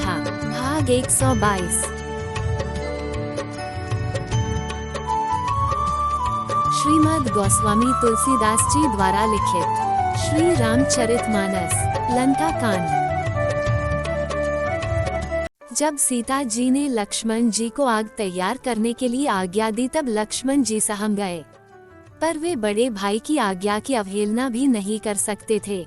कथा भाग 122। श्रीमद् गोस्वामी तुलसीदास जी द्वारा लिखित श्री रामचरितमानस लंका कांड। जब सीता जी ने लक्ष्मण जी को आग तैयार करने के लिए आज्ञा दी तब लक्ष्मण जी सहम गए, पर वे बड़े भाई की आज्ञा की अवहेलना भी नहीं कर सकते थे।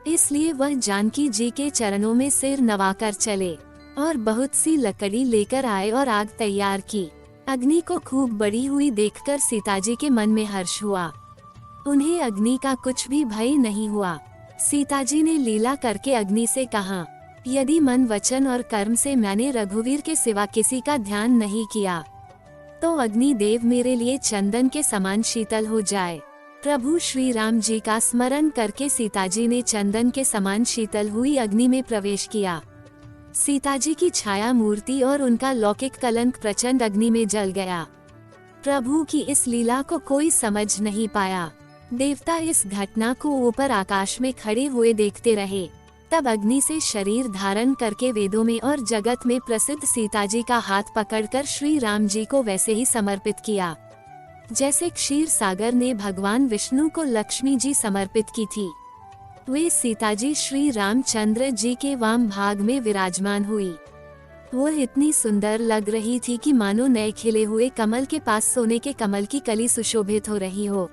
इसलिए वह जानकी जी के चरणों में सिर नवाकर चले और बहुत सी लकड़ी लेकर आए और आग तैयार की। अग्नि को खूब बड़ी हुई देखकर सीताजी के मन में हर्ष हुआ। उन्हें अग्नि का कुछ भी भय नहीं हुआ। सीताजी ने लीला करके अग्नि से कहा, यदि मन वचन और कर्म से मैंने रघुवीर के सिवा किसी का ध्यान नहीं किया तो अग्नि देव मेरे लिए चंदन के समान शीतल हो जाए। प्रभु श्री राम जी का स्मरण करके सीताजी ने चंदन के समान शीतल हुई अग्नि में प्रवेश किया। सीताजी की छाया मूर्ति और उनका लौकिक कलंक प्रचंड अग्नि में जल गया। प्रभु की इस लीला को कोई समझ नहीं पाया। देवता इस घटना को ऊपर आकाश में खड़े हुए देखते रहे। तब अग्नि से शरीर धारण करके वेदों में और जगत में प्रसिद्ध सीताजी का हाथ पकड़कर श्री राम जी को वैसे ही समर्पित किया जैसे क्षीर सागर ने भगवान विष्णु को लक्ष्मी जी समर्पित की थी। वे सीताजी श्री रामचंद्र जी के वाम भाग में विराजमान हुई। वह इतनी सुंदर लग रही थी कि मानो नए खिले हुए कमल के पास सोने के कमल की कली सुशोभित हो रही हो।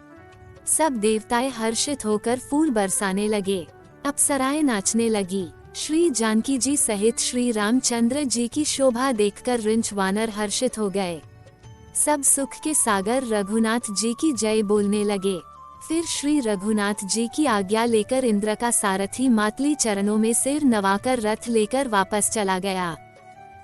सब देवताएं हर्षित होकर फूल बरसाने लगे। अप्सराएं नाचने लगी। श्री जानकी जी सहित श्री रामचंद्र जी की शोभा देखकर रिंच वानर हर्षित हो गए। सब सुख के सागर रघुनाथ जी की जय बोलने लगे। फिर श्री रघुनाथ जी की आज्ञा लेकर इंद्र का सारथी मातली चरणों में सिर नवाकर रथ लेकर वापस चला गया।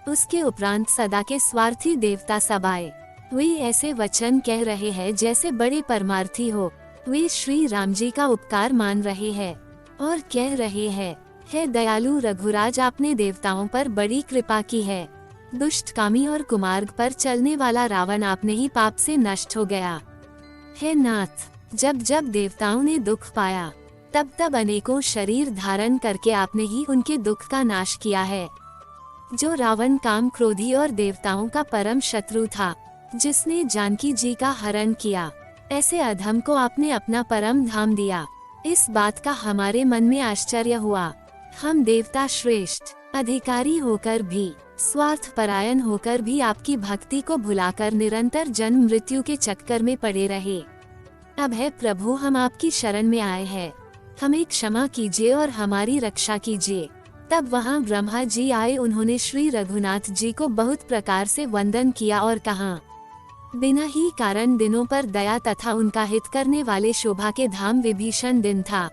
उसके उपरांत सदा के स्वार्थी देवता सब आए। वे ऐसे वचन कह रहे हैं जैसे बड़े परमार्थी हो। वे श्री राम जी का उपकार मान रहे हैं और कह रहे हैं, हे दयालु रघुराज, आपने देवताओं पर बड़ी कृपा की है। दुष्ट कामी और कुमार्ग पर चलने वाला रावण आपने ही पाप से नष्ट हो गया। हे नाथ, जब जब देवताओं ने दुख पाया तब तब अनेकों शरीर धारण करके आपने ही उनके दुख का नाश किया है। जो रावण काम क्रोधी और देवताओं का परम शत्रु था, जिसने जानकी जी का हरण किया, ऐसे अधम को आपने अपना परम धाम दिया। इस बात का हमारे मन में आश्चर्य हुआ। हम देवता श्रेष्ठ अधिकारी होकर भी, स्वार्थ परायण होकर भी आपकी भक्ति को भुलाकर निरंतर जन्म मृत्यु के चक्कर में पड़े रहे। अब है प्रभु, हम आपकी शरण में आए हैं। हमें क्षमा कीजिए और हमारी रक्षा कीजिए। तब वहाँ ब्रह्मा जी आए। उन्होंने श्री रघुनाथ जी को बहुत प्रकार से वंदन किया और कहा, बिना ही कारण दिनों पर दया तथा उनका हित करने वाले शोभा के धाम विभीषण दिन था,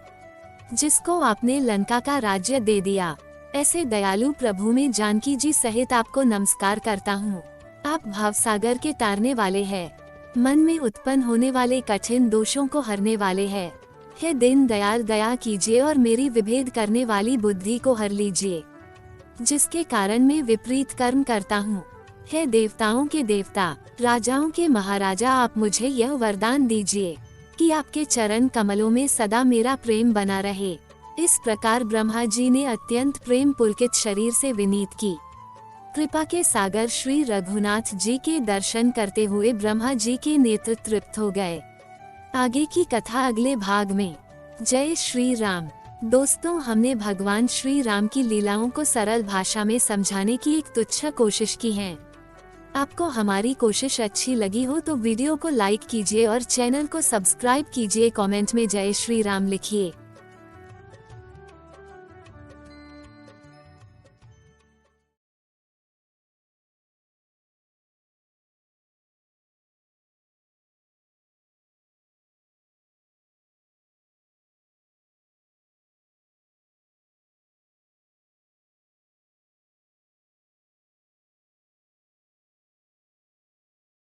जिसको आपने लंका का राज्य दे दिया। ऐसे दयालु प्रभु में जानकी जी सहित आपको नमस्कार करता हूँ। आप भावसागर के तारने वाले हैं, मन में उत्पन्न होने वाले कठिन दोषों को हरने वाले हैं। हे दीन दयाल, दया कीजिए और मेरी विभेद करने वाली बुद्धि को हर लीजिए, जिसके कारण मैं विपरीत कर्म करता हूँ। हे देवताओं के देवता, राजाओं के महाराजा, आप मुझे यह वरदान दीजिए कि आपके चरण कमलों में सदा मेरा प्रेम बना रहे। इस प्रकार ब्रह्मा जी ने अत्यंत प्रेम पुलकित शरीर से विनीत की। कृपा के सागर श्री रघुनाथ जी के दर्शन करते हुए ब्रह्मा जी के नेत्र तृप्त हो गए। आगे की कथा अगले भाग में। जय श्री राम। दोस्तों, हमने भगवान श्री राम की लीलाओं को सरल भाषा में समझाने की एक तुच्छ कोशिश की है। आपको हमारी कोशिश अच्छी लगी हो तो वीडियो को लाइक कीजिए और चैनल को सब्सक्राइब कीजिए। कमेंट में जय श्री राम लिखिए।